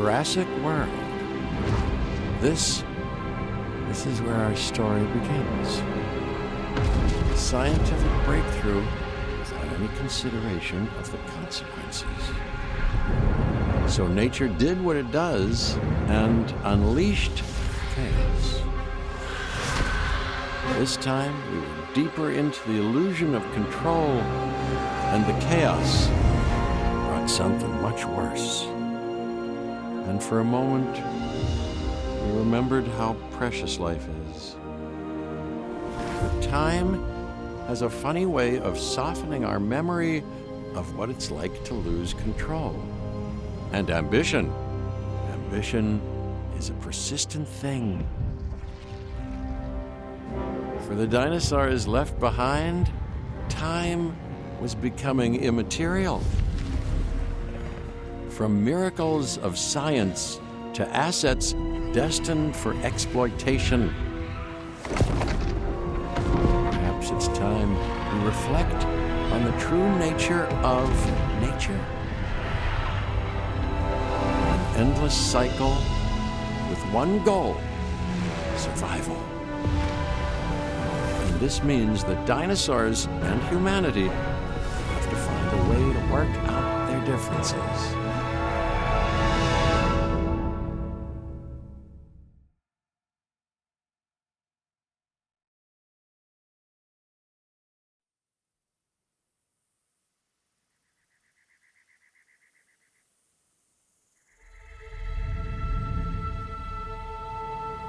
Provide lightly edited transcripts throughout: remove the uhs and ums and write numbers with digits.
Jurassic World. This is where our story begins. A scientific breakthrough without any consideration of the consequences. So nature did what it does and unleashed chaos. This time, we were deeper into the illusion of control, and the chaos brought something much worse. And for a moment, we remembered how precious life is. But time has a funny way of softening our memory of what it's like to lose control. And ambition is a persistent thing. For the dinosaurs left behind, time was becoming immaterial. From miracles of science to assets destined for exploitation. Perhaps it's time we reflect on the true nature of nature. An endless cycle with one goal: survival. And this means that dinosaurs and humanity have to find a way to work out their differences.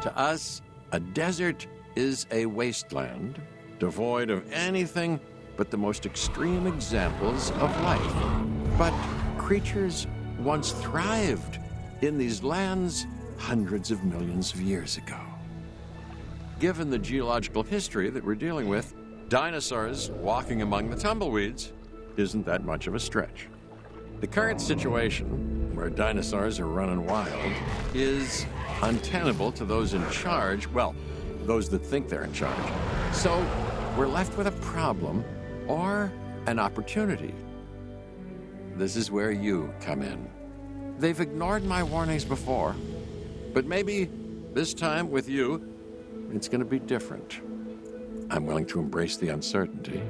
To us, a desert is a wasteland, devoid of anything but the most extreme examples of life. But creatures once thrived in these lands hundreds of millions of years ago. Given the geological history that we're dealing with, dinosaurs walking among the tumbleweeds isn't that much of a stretch. The current situation, where dinosaurs are running wild, is untenable to those in charge, well, those that think they're in charge. So we're left with a problem or an opportunity. This is where you come in. They've ignored my warnings before, but maybe this time with you, it's going to be different. I'm willing to embrace the uncertainty.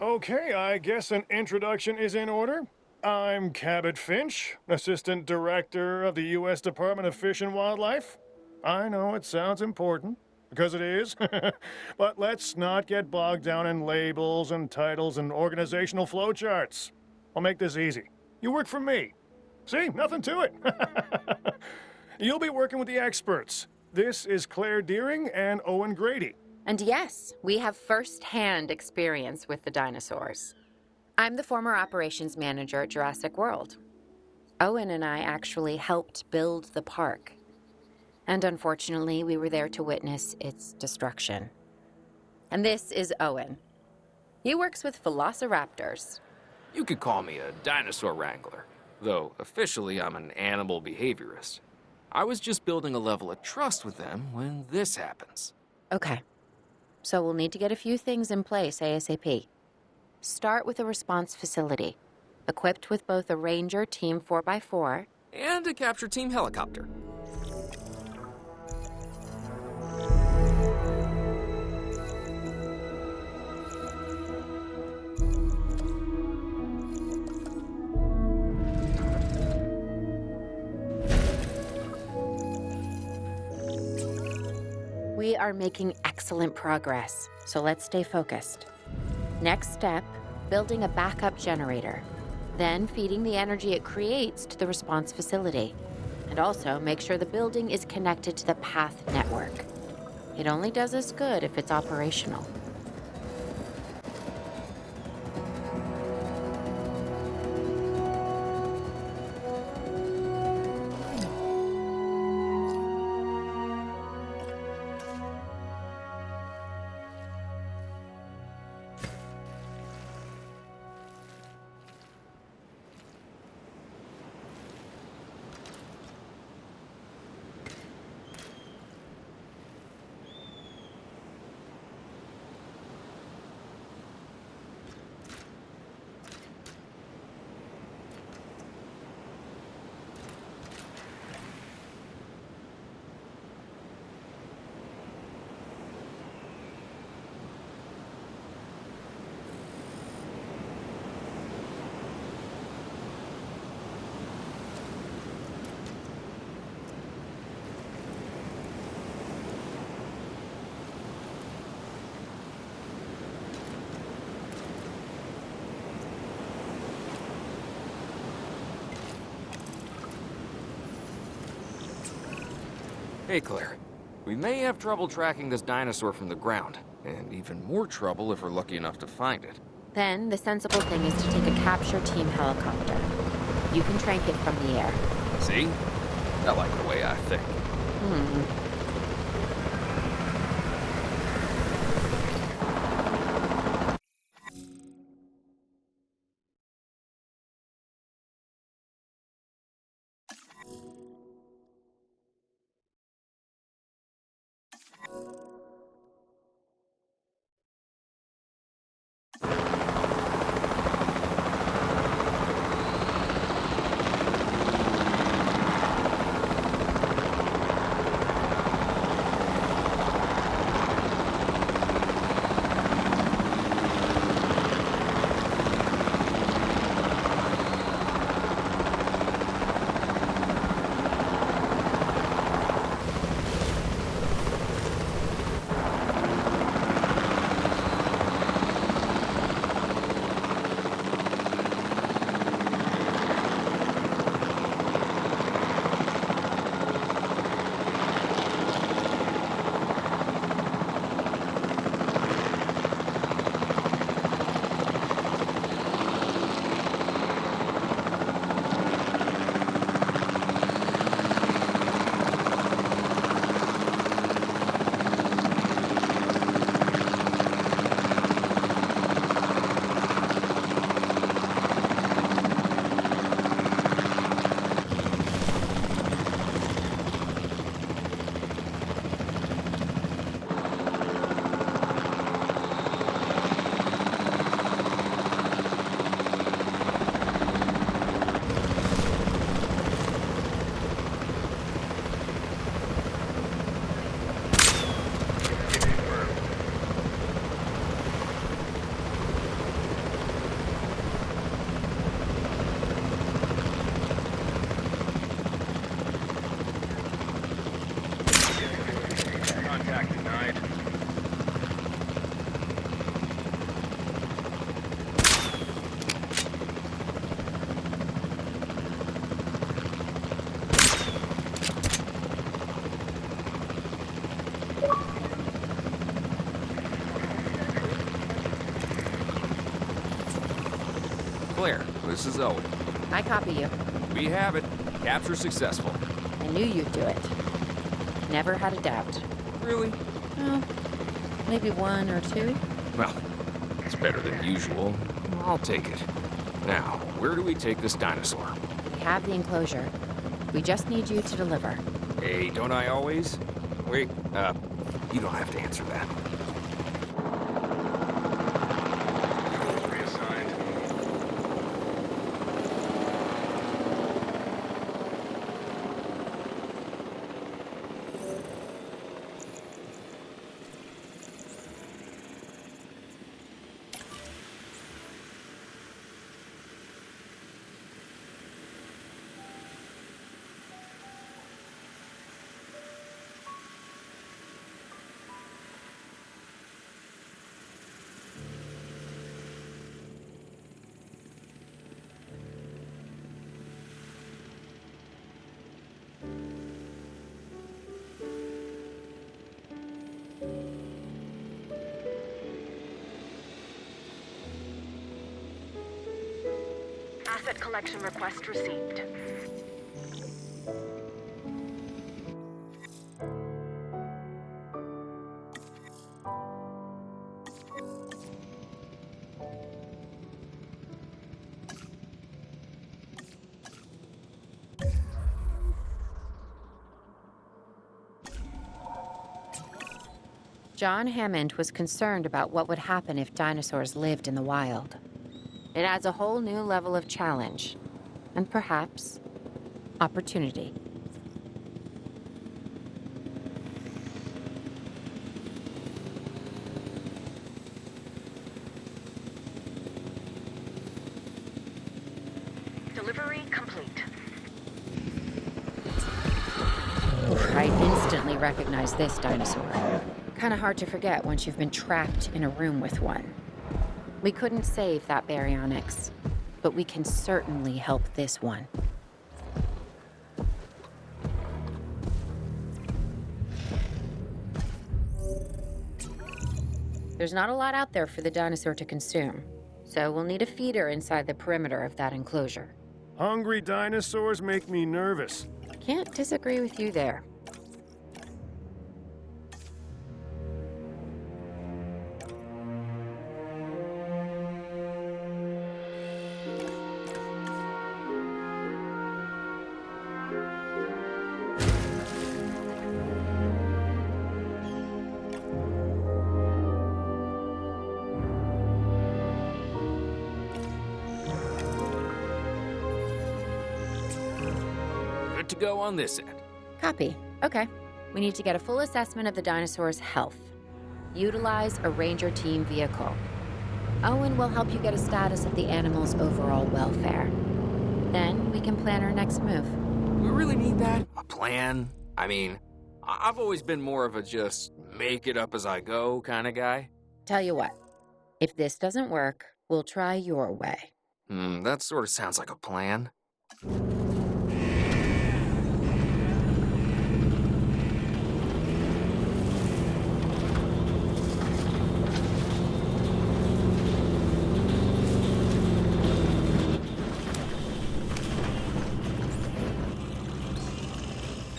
Okay, I guess an introduction is in order. I'm Cabot Finch, Assistant Director of the U.S. Department of Fish and Wildlife. I know it sounds important, because it is, but let's not get bogged down in labels and titles and organizational flowcharts. I'll make this easy. You work for me. See, nothing to it. You'll be working with the experts. This is Claire Deering and Owen Grady. And yes, we have first-hand experience with the dinosaurs. I'm the former operations manager at Jurassic World. Owen and I actually helped build the park. And unfortunately, we were there to witness its destruction. And this is Owen. He works with velociraptors. You could call me a dinosaur wrangler, though officially I'm an animal behaviorist. I was just building a level of trust with them when this happens. Okay. So we'll need to get a few things in place ASAP. Start with a response facility, equipped with both a Ranger Team 4x4 and a capture team helicopter. We are making excellent progress, so let's stay focused. Next step, building a backup generator. Then feeding the energy it creates to the response facility. And also make sure the building is connected to the path network. It only does us good if it's operational. Hey, Claire. We may have trouble tracking this dinosaur from the ground, and even more trouble if we're lucky enough to find it. Then, the sensible thing is to take a capture team helicopter. You can trank it from the air. See? I like the way I think. Claire, this is Owen. I copy you. We have it. Capture successful. I knew you'd do it. Never had a doubt. Really? Oh, maybe one or two. Well, it's better than usual. I'll take it. Now, where do we take this dinosaur? We have the enclosure. We just need you to deliver. Hey, don't I always? Wait, you don't have to answer that. Asset collection request received. John Hammond was concerned about what would happen if dinosaurs lived in the wild. It adds a whole new level of challenge, and perhaps opportunity. Delivery complete. I instantly recognized this dinosaur. Kind of hard to forget once you've been trapped in a room with one. We couldn't save that baryonyx, but we can certainly help this one. There's not a lot out there for the dinosaur to consume, so we'll need a feeder inside the perimeter of that enclosure. Hungry dinosaurs make me nervous. Can't disagree with you there. Good to go on this end. Copy. Okay. We need to get a full assessment of the dinosaur's health. Utilize a ranger team vehicle. Owen will help you get a status of the animal's overall welfare. Then we can plan our next move. We really need that? A plan? I mean, I've always been more of a just make it up as I go kind of guy. Tell you what, if this doesn't work, we'll try your way. That sort of sounds like a plan.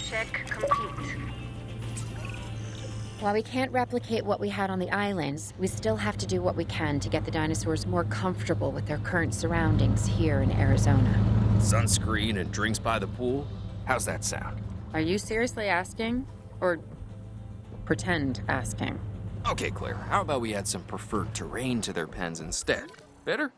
Check complete. While we can't replicate what we had on the islands, we still have to do what we can to get the dinosaurs more comfortable with their current surroundings here in Arizona. Sunscreen and drinks by the pool? How's that sound? Are you seriously asking? Or pretend asking? Okay, Claire, how about we add some preferred terrain to their pens instead? Better?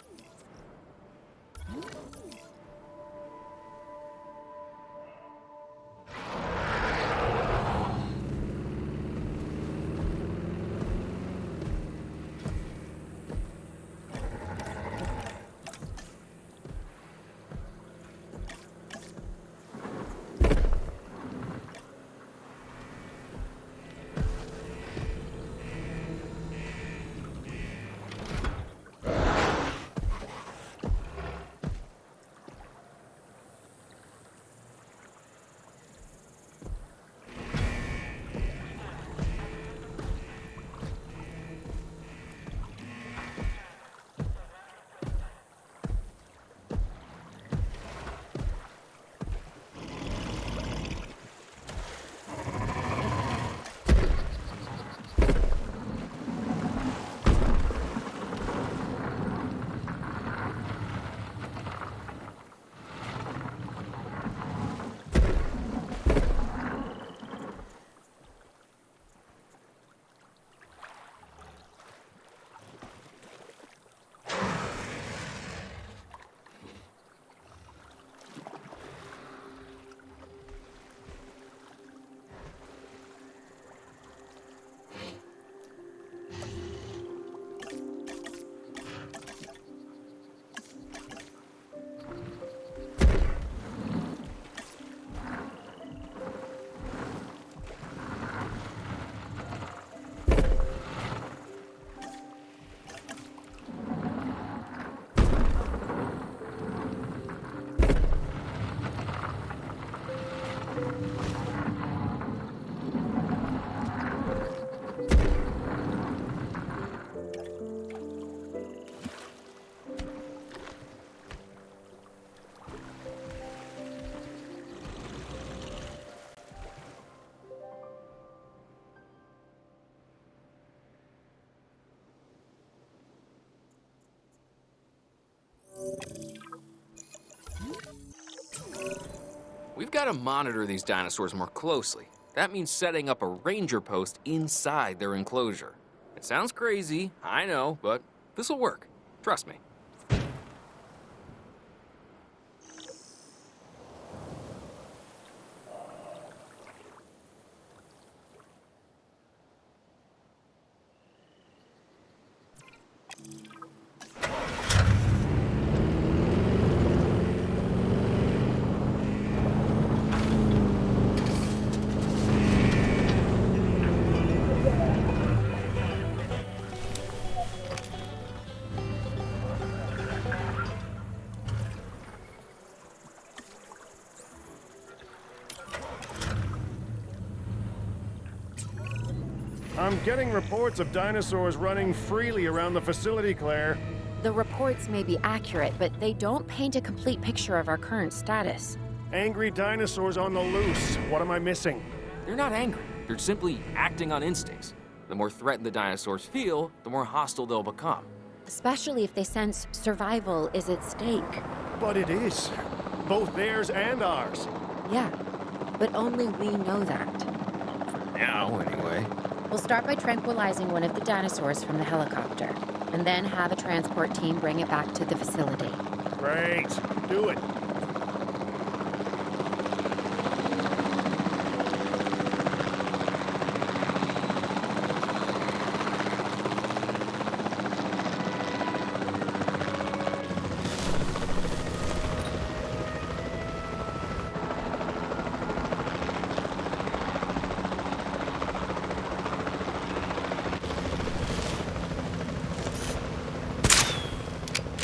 We've got to monitor these dinosaurs more closely. That means setting up a ranger post inside their enclosure. It sounds crazy, I know, but this'll work. Trust me. I'm getting reports of dinosaurs running freely around the facility, Claire. The reports may be accurate, but they don't paint a complete picture of our current status. Angry dinosaurs on the loose. What am I missing? They're not angry. They're simply acting on instincts. The more threatened the dinosaurs feel, the more hostile they'll become. Especially if they sense survival is at stake. But it is. Both theirs and ours. Yeah, but only we know that. Now, anyway. We'll start by tranquilizing one of the dinosaurs from the helicopter, and then have a transport team bring it back to the facility. Great. Do it.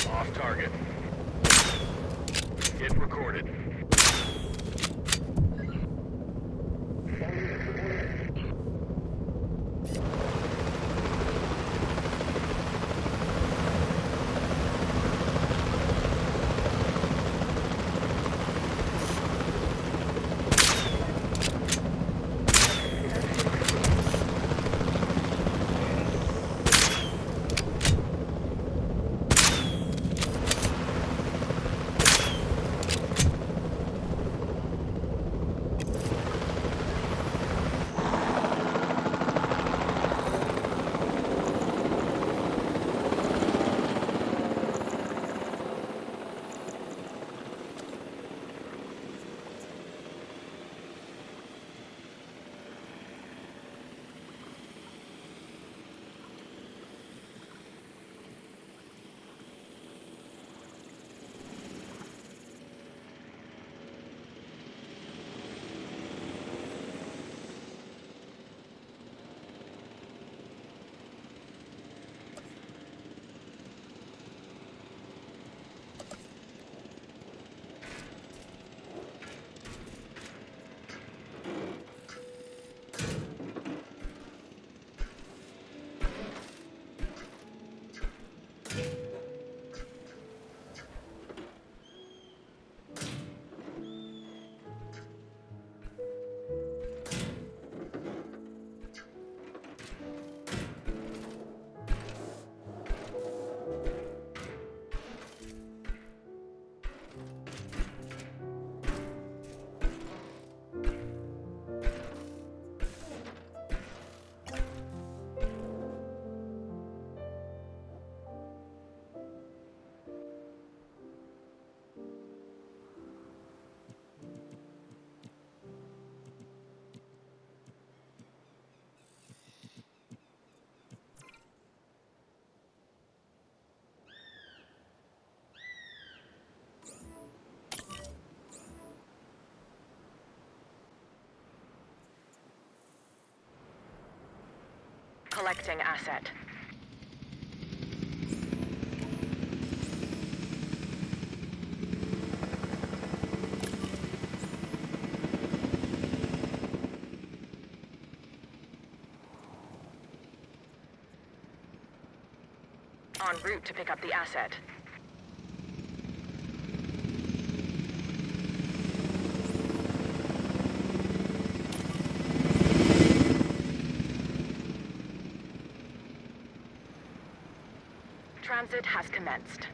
Off target. Hit recorded. Collecting asset. En route to pick up the asset. Transit has commenced.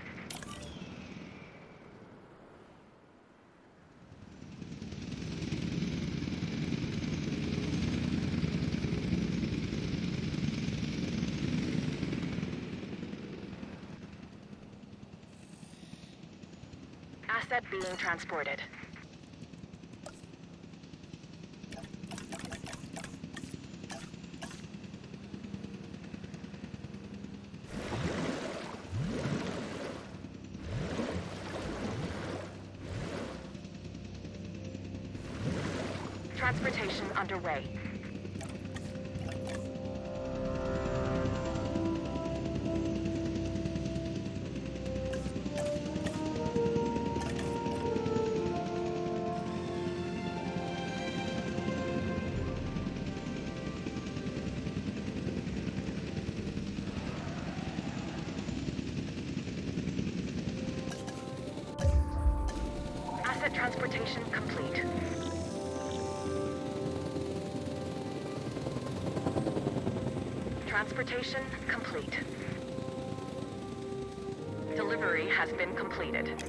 Asset being transported. Transportation underway. Transportation complete. Transportation complete. Delivery has been completed.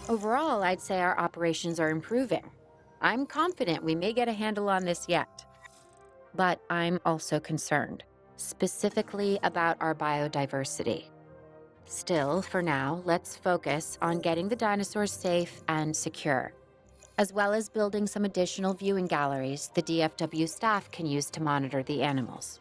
Overall, I'd say our operations are improving. I'm confident we may get a handle on this yet. But I'm also concerned, specifically about our biodiversity. Still, for now, let's focus on getting the dinosaurs safe and secure, as well as building some additional viewing galleries the DFW staff can use to monitor the animals.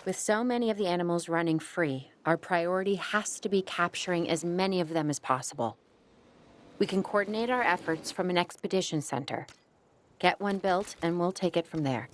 With so many of the animals running free, our priority has to be capturing as many of them as possible. We can coordinate our efforts from an expedition center. Get one built, and we'll take it from there.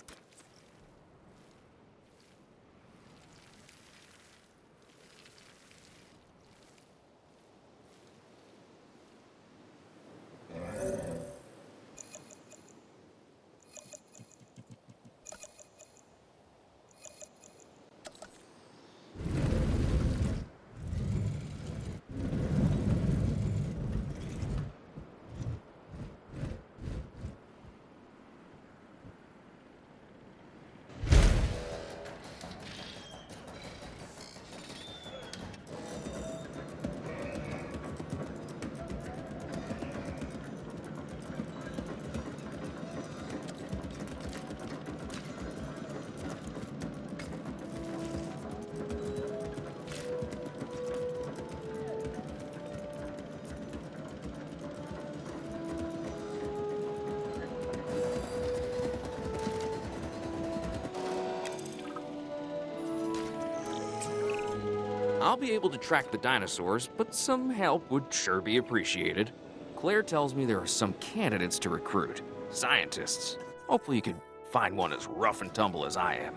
I'll be able to track the dinosaurs, but some help would sure be appreciated. Claire tells me there are some candidates to recruit. Scientists. Hopefully you can find one as rough and tumble as I am.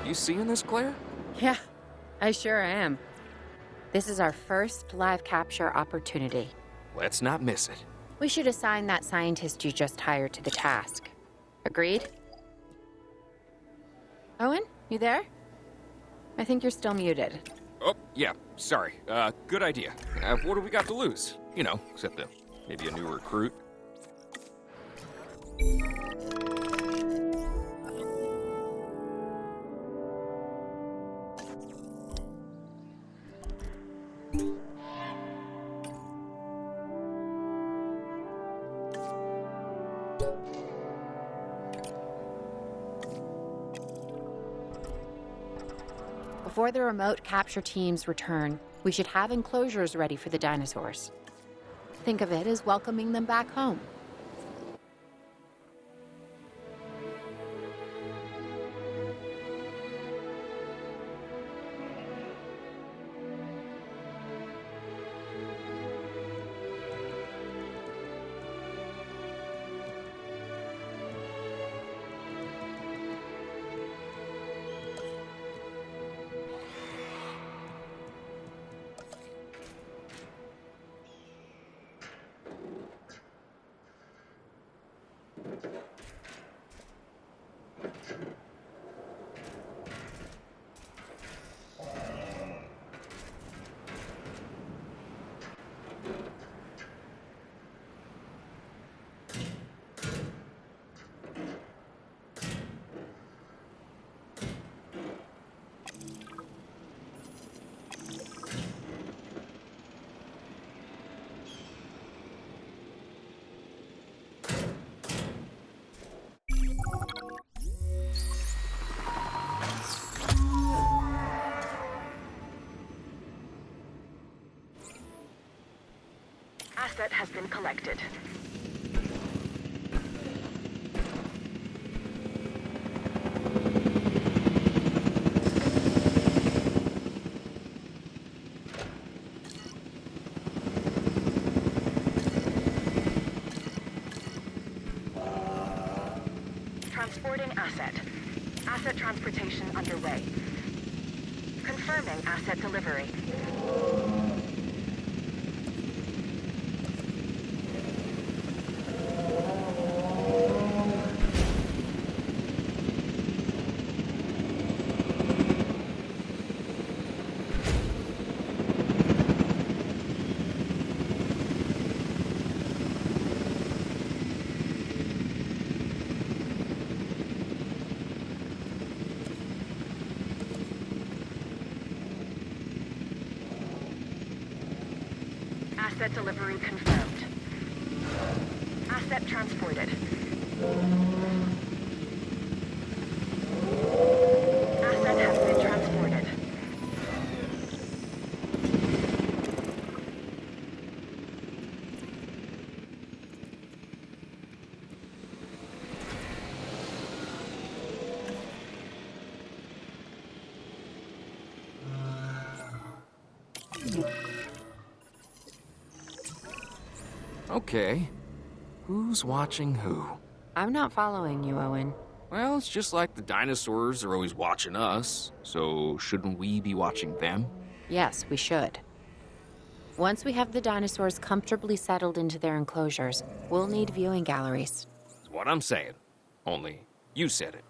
You seeing this, Claire? Yeah, I sure am. This is our first live capture opportunity. Let's not miss it. We should assign that scientist you just hired to the task. Agreed? Owen, you there? I think you're still muted. Oh, yeah, sorry. Good idea. What do we got to lose? You know, except maybe a new recruit. Before the remote capture teams return, we should have enclosures ready for the dinosaurs. Think of it as welcoming them back home. Asset has been collected. Transporting asset. Asset transportation underway. Confirming asset delivery. Asset delivery confirmed. Asset transported. Asset has been transported. Okay. Who's watching who? I'm not following you, Owen. Well, it's just like the dinosaurs are always watching us, so shouldn't we be watching them? Yes, we should. Once we have the dinosaurs comfortably settled into their enclosures, we'll need viewing galleries. That's what I'm saying. Only, you said it.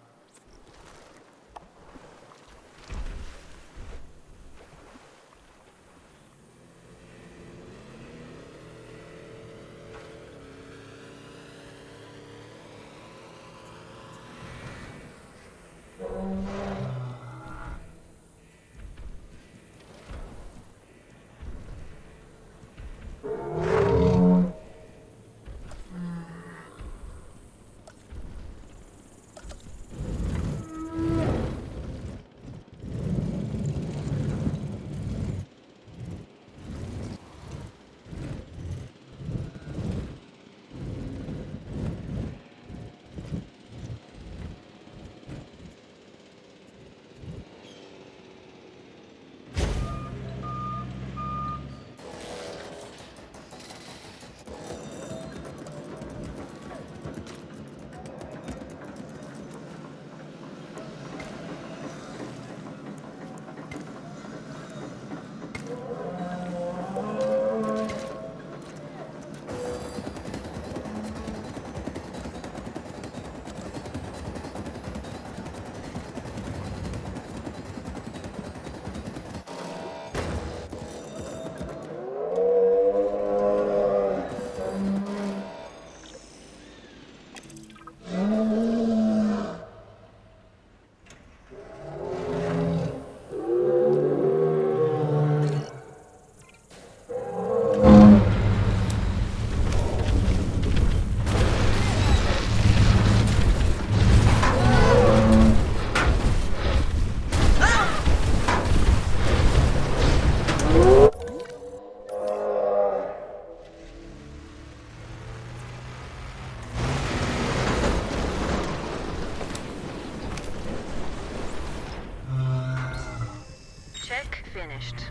Check finished.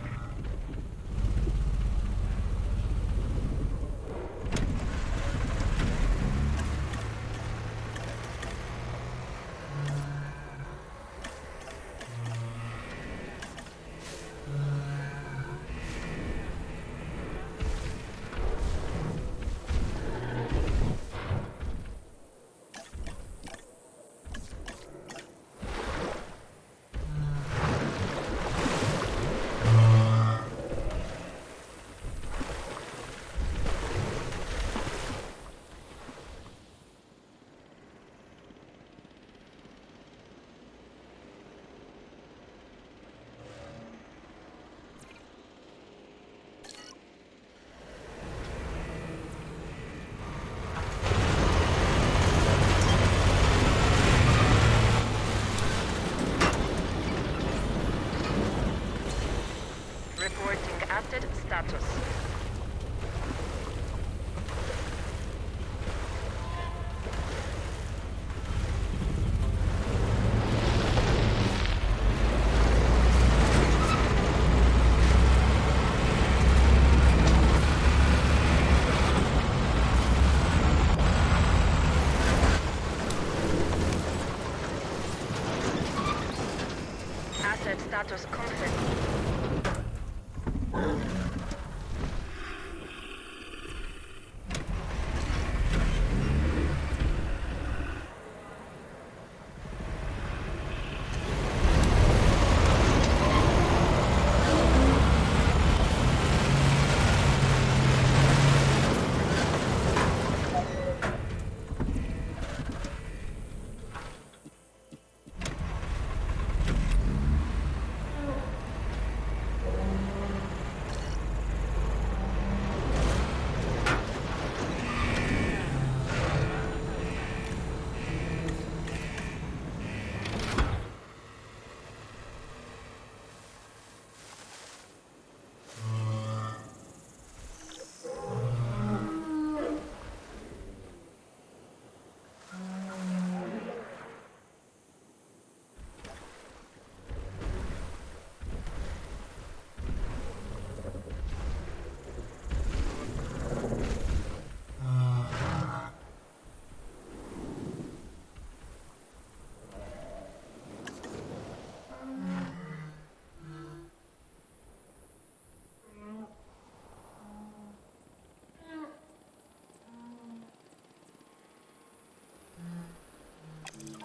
Datos confirmed.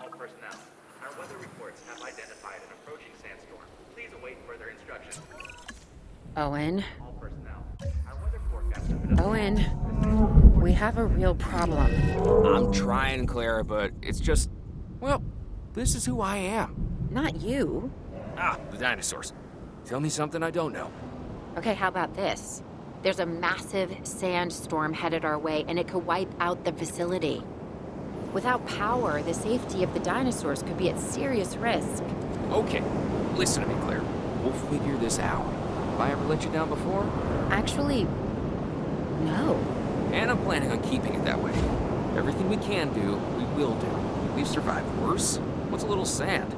All personnel, our weather reports have identified an approaching sandstorm. Please await further instructions. Owen. All personnel, our weather forecast has been Owen. We have a real problem. I'm trying, Clara, but it's just, well, this is who I am. Not you. Ah, the dinosaurs. Tell me something I don't know. Okay, how about this? There's a massive sandstorm headed our way, and it could wipe out the facility. Without power, the safety of the dinosaurs could be at serious risk. Okay, listen to me, Claire. We'll figure this out. Have I ever let you down before? Actually, no. And I'm planning on keeping it that way. Everything we can do, we will do. We've survived worse. What's a little sand?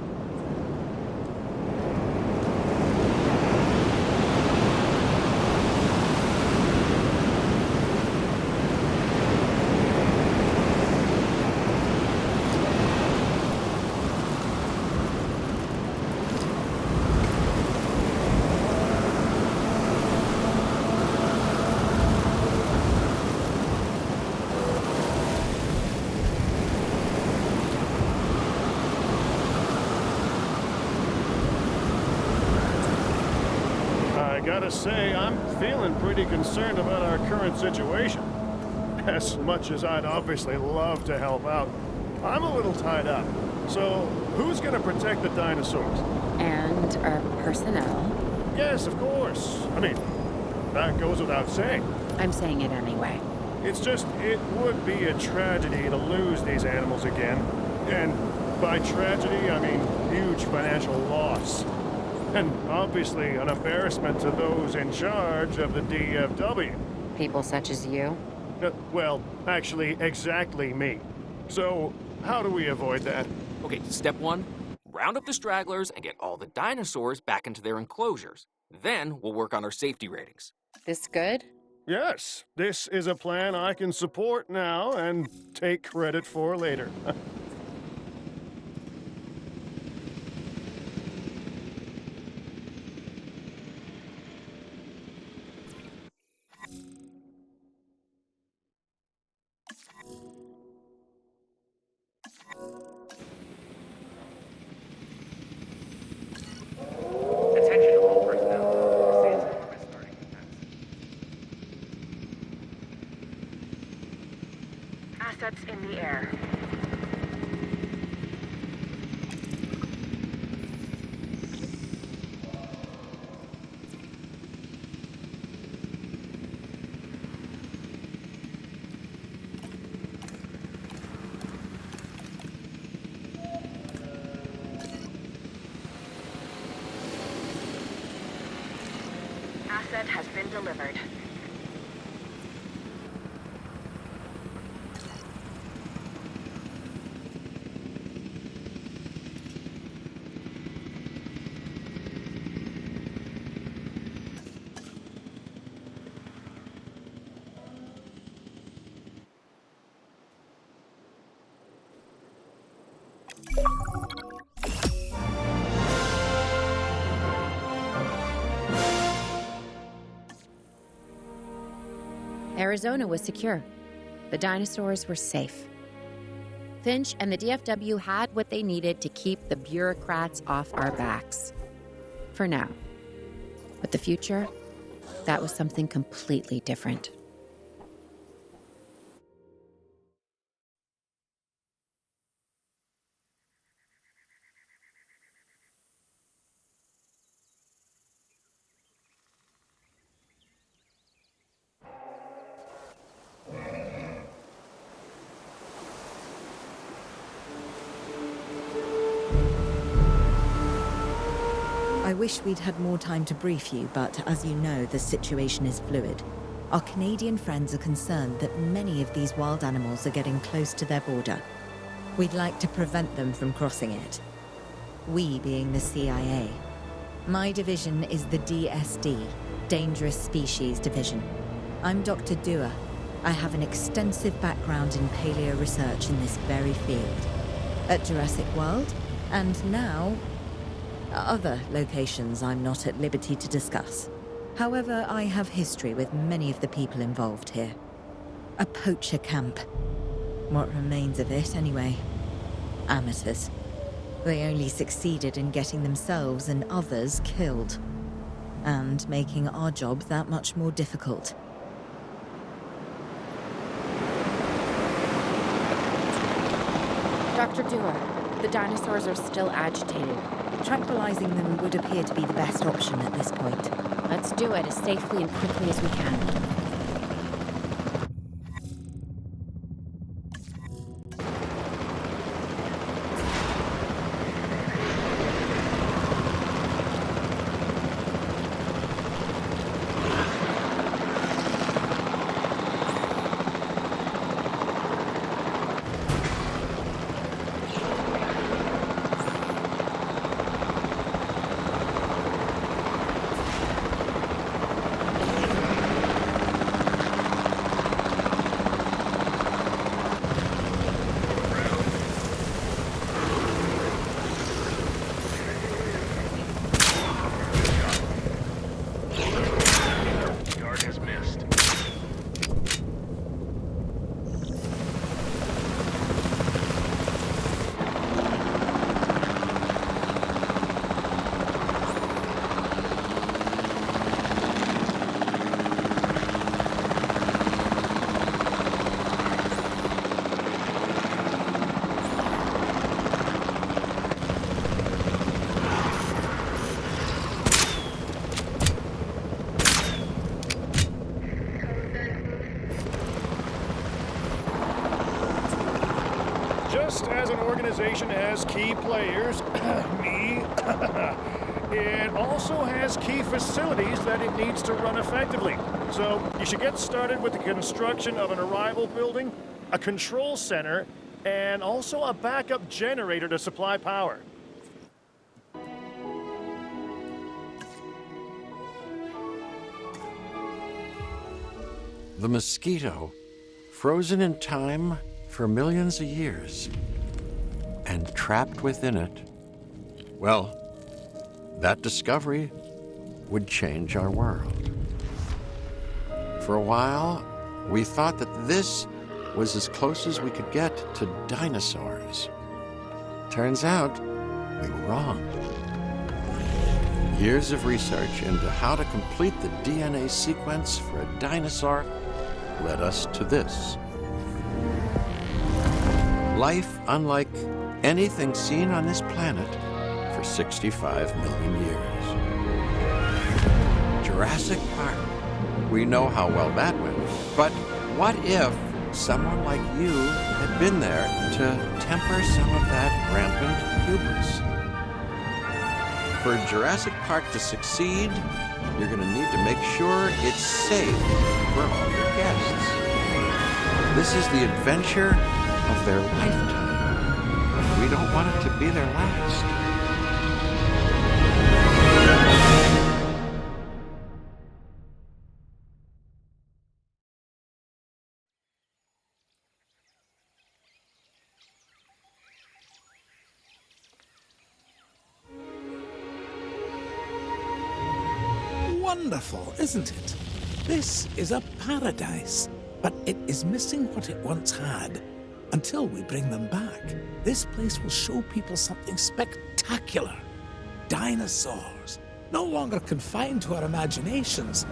I gotta say, I'm feeling pretty concerned about our current situation. As much as I'd obviously love to help out, I'm a little tied up. So, who's gonna protect the dinosaurs? And our personnel. Yes, of course. I mean, that goes without saying. I'm saying it anyway. It's just, it would be a tragedy to lose these animals again. And by tragedy, I mean huge financial loss. And obviously an embarrassment to those in charge of the DFW. People such as you. Well, actually, exactly me. So, how do we avoid that? Okay, step one, round up the stragglers and get all the dinosaurs back into their enclosures. Then we'll work on our safety ratings. This good? Yes, this is a plan I can support now and take credit for later. Attention all personnel. The sandstorm is starting to pass. Assets in the air. Asset has been delivered. Arizona was secure. The dinosaurs were safe. Finch and the DFW had what they needed to keep the bureaucrats off our backs. For now. But the future, that was something completely different. I wish we'd had more time to brief you, but as you know, the situation is fluid. Our Canadian friends are concerned that many of these wild animals are getting close to their border. We'd like to prevent them from crossing it. We being the CIA. My division is the DSD, Dangerous Species Division. I'm Dr. Dua. I have an extensive background in paleo research in this very field. At Jurassic World, and now other locations I'm not at liberty to discuss. However, I have history with many of the people involved here. A poacher camp. What remains of it, anyway. Amateurs. They only succeeded in getting themselves and others killed. And making our job that much more difficult. Dr. Dua, the dinosaurs are still agitated. Tranquilizing them would appear to be the best option at this point. Let's do it as safely and quickly as we can. Just as an organization has key players, me, it also has key facilities that it needs to run effectively. So you should get started with the construction of an arrival building, a control center, and also a backup generator to supply power. The mosquito, frozen in time for millions of years, and trapped within it. Well, that discovery would change our world. For a while, we thought that this was as close as we could get to dinosaurs. Turns out, we were wrong. Years of research into how to complete the DNA sequence for a dinosaur led us to this. Life unlike anything seen on this planet for 65 million years. Jurassic Park. We know how well that went. But what if someone like you had been there to temper some of that rampant hubris? For Jurassic Park to succeed, you're going to need to make sure it's safe for all your guests. This is the adventure of their lifetime. We don't want it to be their last. Wonderful, isn't it? This is a paradise, but it is missing what it once had. Until we bring them back, this place will show people something spectacular. Dinosaurs, no longer confined to our imaginations.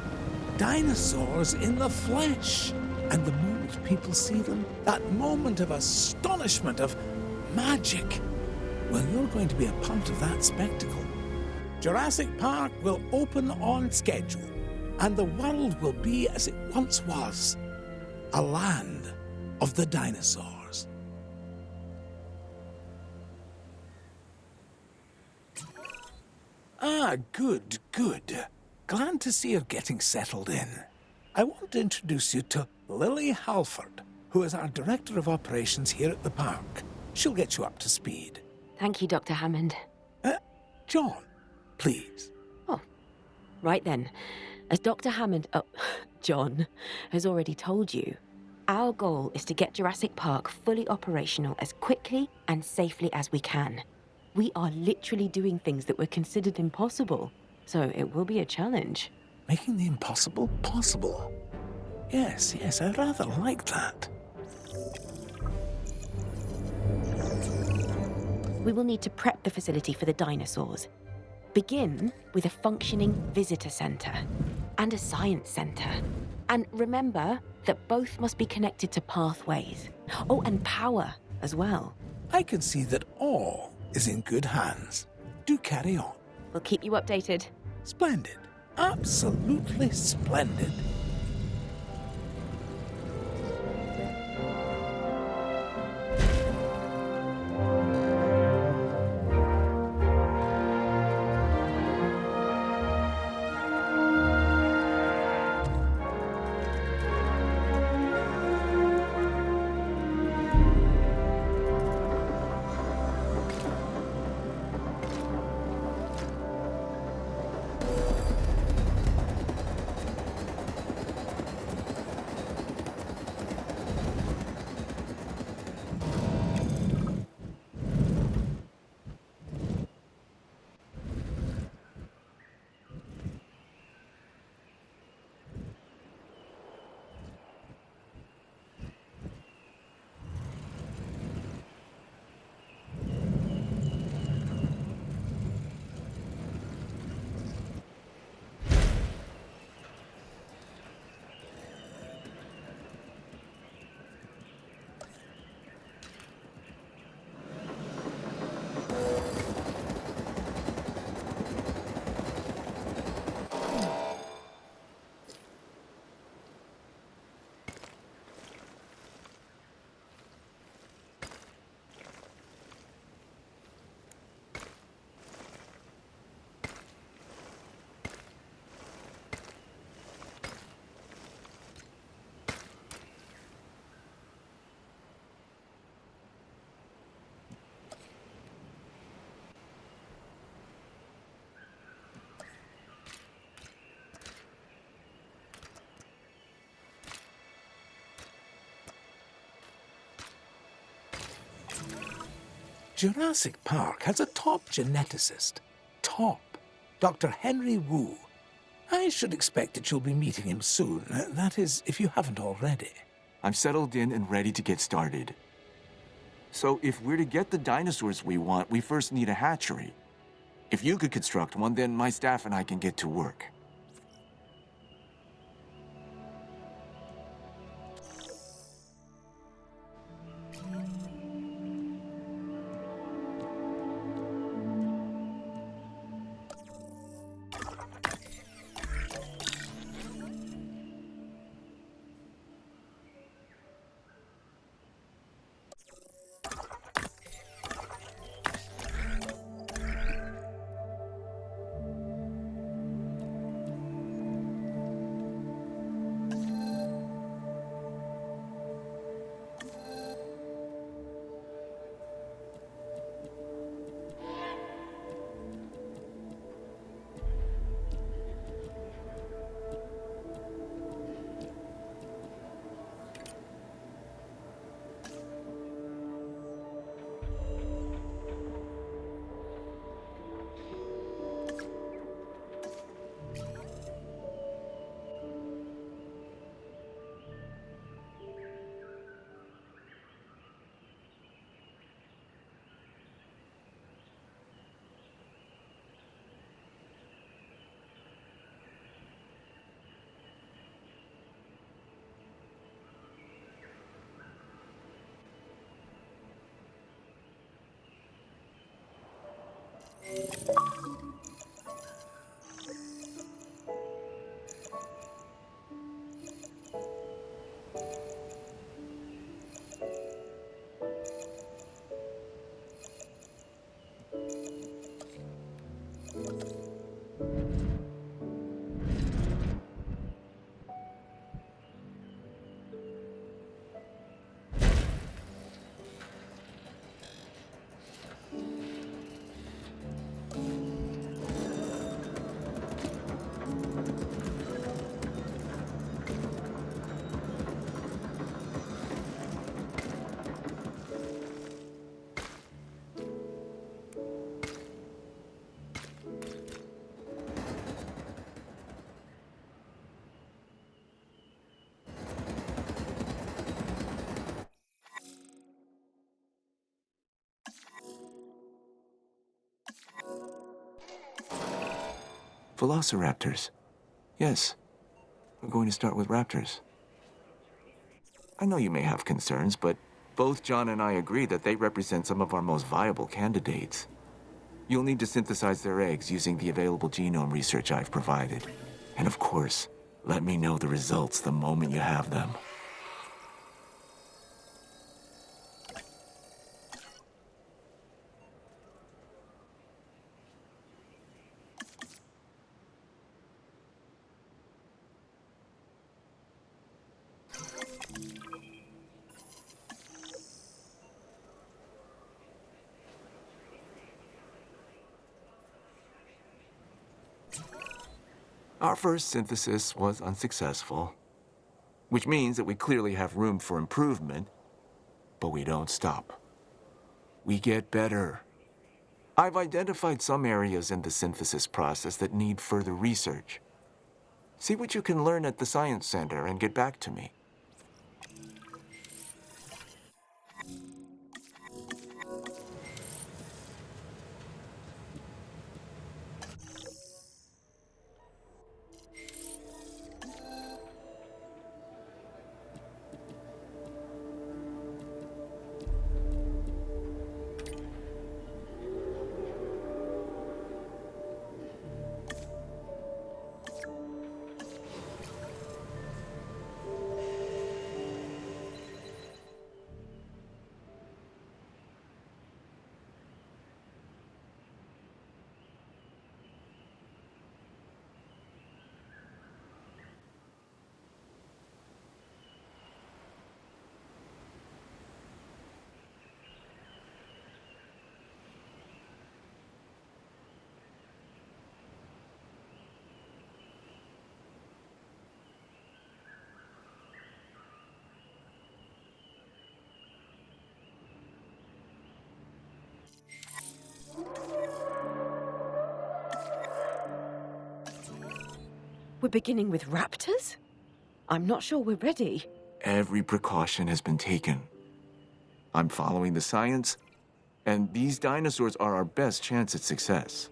Dinosaurs in the flesh. And the moment people see them, that moment of astonishment, of magic, well, you're going to be a part of that spectacle. Jurassic Park will open on schedule, and the world will be as it once was, a land of the dinosaurs. Ah, good, good. Glad to see you're getting settled in. I want to introduce you to Lily Halford, who is our Director of Operations here at the park. She'll get you up to speed. Thank you, Dr. Hammond. John, please. Oh, right then. As Dr. Hammond, John, has already told you, our goal is to get Jurassic Park fully operational as quickly and safely as we can. We are literally doing things that were considered impossible, so it will be a challenge. Making the impossible possible. Yes, I rather like that. We will need to prep the facility for the dinosaurs. Begin with a functioning visitor center and a science center. And remember that both must be connected to pathways. Oh, and power as well. I can see that all is in good hands. Do carry on. We'll keep you updated. Splendid. Absolutely splendid. Jurassic Park has a top geneticist. Top. Dr. Henry Wu. I should expect that you'll be meeting him soon. That is, if you haven't already. I'm settled in and ready to get started. So if we're to get the dinosaurs we want, we first need a hatchery. If you could construct one, then my staff and I can get to work. Velociraptors. Yes, we're going to start with raptors. I know you may have concerns, but both John and I agree that they represent some of our most viable candidates. You'll need to synthesize their eggs using the available genome research I've provided. And of course, let me know the results the moment you have them. Our first synthesis was unsuccessful, which means that we clearly have room for improvement, but we don't stop. We get better. I've identified some areas in the synthesis process that need further research. See what you can learn at the Science Center and get back to me. We're beginning with raptors? I'm not sure we're ready. Every precaution has been taken. I'm following the science, and these dinosaurs are our best chance at success.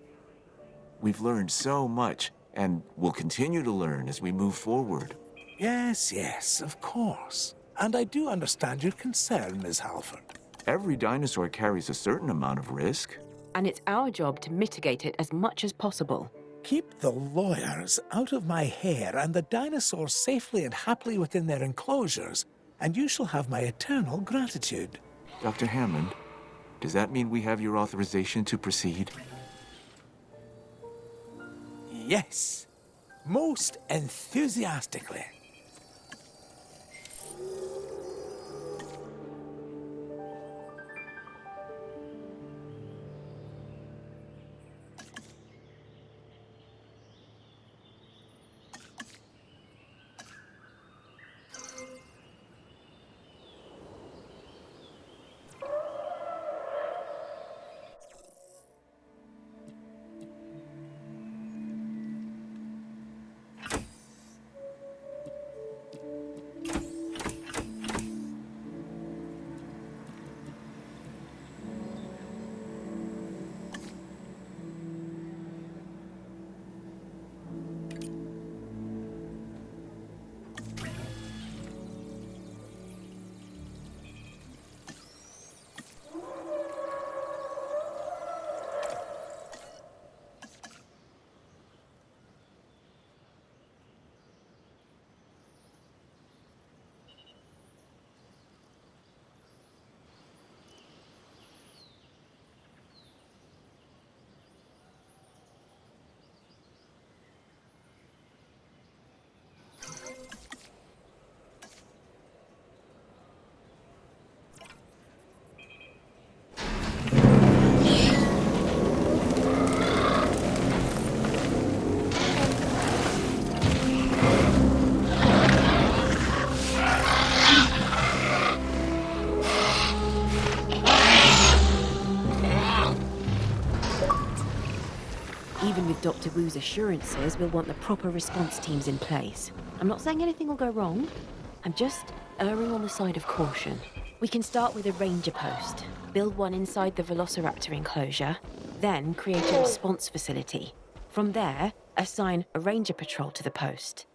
We've learned so much, and we'll continue to learn as we move forward. Yes, yes, of course. And I do understand your concern, Ms. Halford. Every dinosaur carries a certain amount of risk. And it's our job to mitigate it as much as possible. Keep the lawyers out of my hair and the dinosaurs safely and happily within their enclosures, and you shall have my eternal gratitude. Dr. Hammond, does that mean we have your authorization to proceed? Yes, most enthusiastically. With Dr. Wu's assurances, we'll want the proper response teams in place. I'm not saying anything will go wrong. I'm just erring on the side of caution. We can start with a ranger post, build one inside the Velociraptor enclosure, then create a response facility. From there, assign a ranger patrol to the post.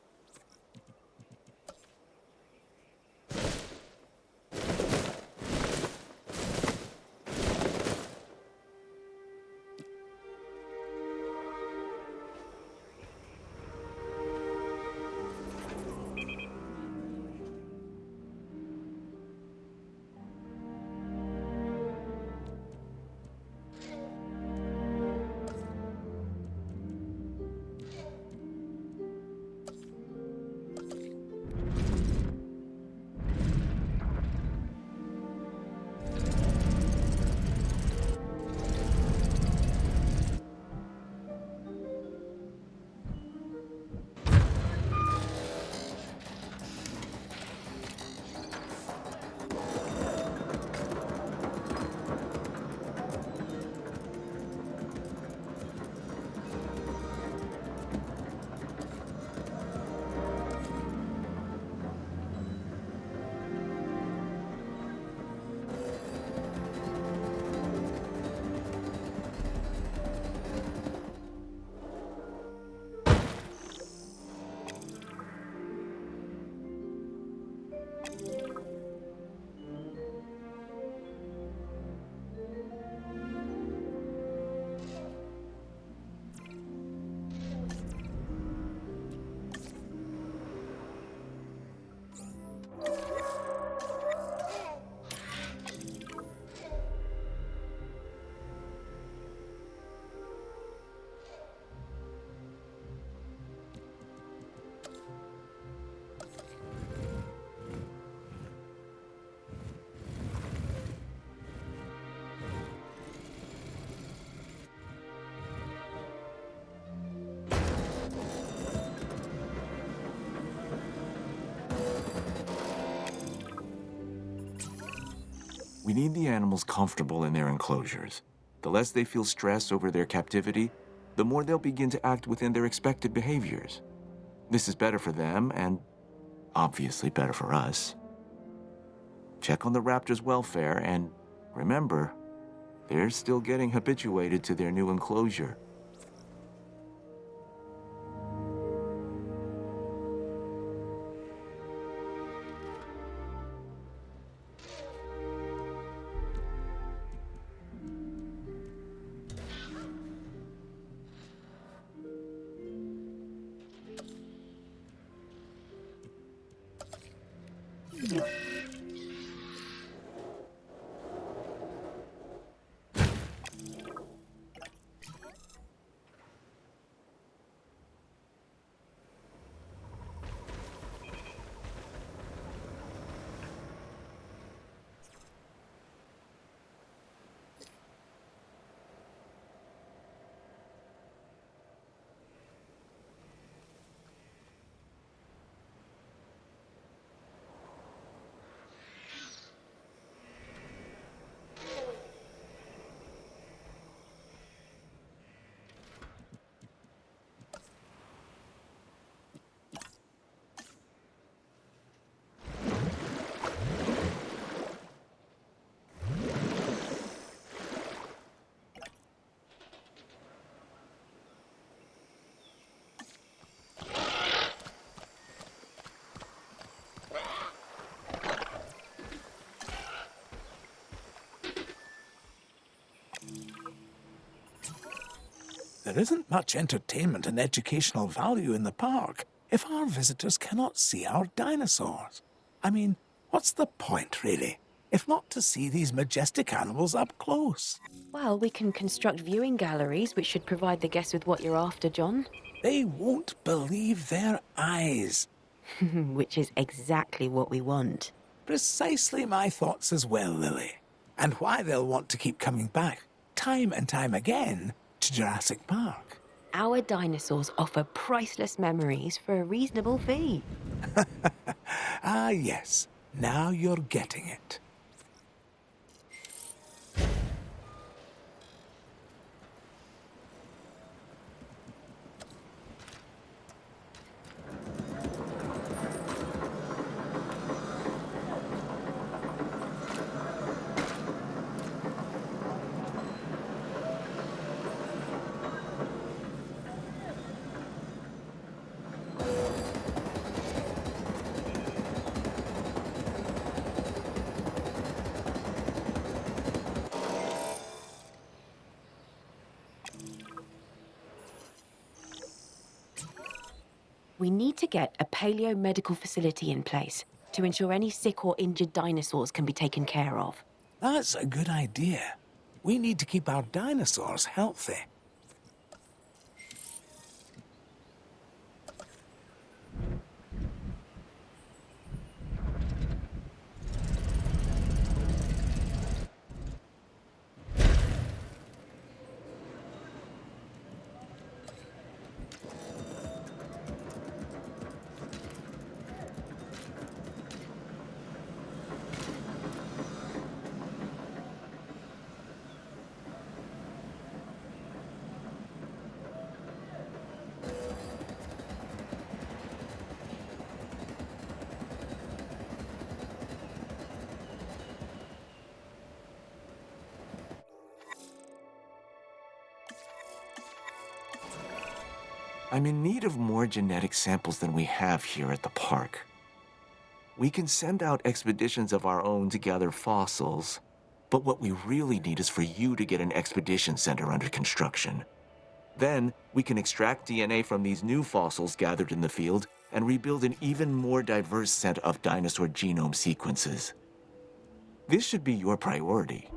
We need the animals comfortable in their enclosures. The less they feel stress over their captivity, the more they'll begin to act within their expected behaviors. This is better for them and obviously better for us. Check on the raptors' welfare and remember, they're still getting habituated to their new enclosure. There isn't much entertainment and educational value in the park if our visitors cannot see our dinosaurs. I mean, what's the point, really, if not to see these majestic animals up close? Well, we can construct viewing galleries, which should provide the guests with what you're after, John. They won't believe their eyes. Which is exactly what we want. Precisely my thoughts as well, Lily. And why they'll want to keep coming back, time and time again, to Jurassic Park. Our dinosaurs offer priceless memories for a reasonable fee. Ah, yes. Now you're getting it. We need to get a paleo-medical facility in place to ensure any sick or injured dinosaurs can be taken care of. That's a good idea. We need to keep our dinosaurs healthy. I'm in need of more genetic samples than we have here at the park. We can send out expeditions of our own to gather fossils, but what we really need is for you to get an expedition center under construction. Then, we can extract DNA from these new fossils gathered in the field and rebuild an even more diverse set of dinosaur genome sequences. This should be your priority.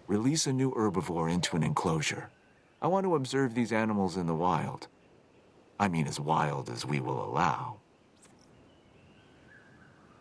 Release a new herbivore into an enclosure. I want to observe these animals in the wild. I mean, as wild as we will allow.